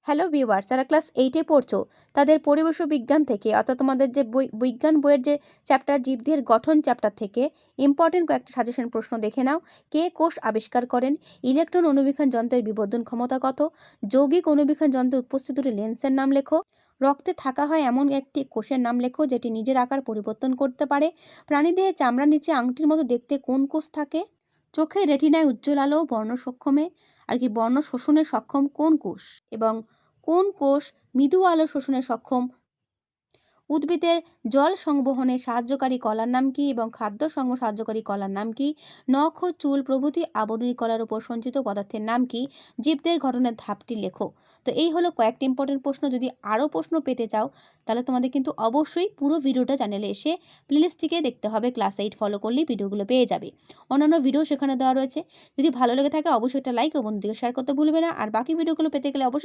Hello viewers, যারা class 8 এ পড়ছো তাদের পরিবেশ ও বিজ্ঞান থেকে অর্থাৎ তোমাদের যে বিজ্ঞান বইয়ের যে চ্যাপ্টার জীবদেহের গঠন চ্যাপ্টার থেকে ইম্পর্টেন্ট কয়েকটা সাজেশন প্রশ্ন দেখে নাও। কে কোষ আবিষ্কার করেন? ইলেকট্রন অণুবীক্ষণ যন্ত্রের বিবর্ধন ক্ষমতা কত? যৌগিক অণুবীক্ষণ যন্ত্রে উপস্থিত দুটি লেন্সের নাম লেখো। রক্তে থাকা হয় এমন একটি কোষের নাম লেখো যেটি নিজের আকার পরিবর্তন করতে পারে। প্রাণীদেহে চামড়ার নিচে আংটির মতো দেখতে কোন কোষ থাকে? চোখের রেটিনায় উজ্জ্বল আলো বর্ণ সক্ষমে বর্ণ শোষণে সক্ষম কোন কোষ? এবং কোন কোষ মৃদু আলো শোষণে সক্ষম? উদ্ভিদের জল সংবহনে সাহায্যকারী কলার নাম কি এবং খাদ্য সংগ্রহ সাহায্যকারী কলার নাম কি? নখ ও চুল প্রভৃতি আবরণী কলার উপর সঞ্চিত পদার্থের নাম কি? জীবদের গঠনের ধাপটি লেখো। তো এই হলো কয়েকটি ইম্পর্টেন্ট প্রশ্ন। যদি আরও প্রশ্ন পেতে চাও তাহলে তোমাদের কিন্তু অবশ্যই পুরো ভিডিওটা চ্যানেলে এসে প্লেলিস্ট থেকে দেখতে হবে। ক্লাস 8 ফলো করলেই ভিডিওগুলো পেয়ে যাবে। অন্যান্য ভিডিও সেখানে দেওয়া রয়েছে। যদি ভালো লেগে থাকে অবশ্যই একটা লাইক ও বন্ধুদেরকে শেয়ার করতে ভুলবে না। আর বাকি ভিডিওগুলো পেতে গেলে অবশ্যই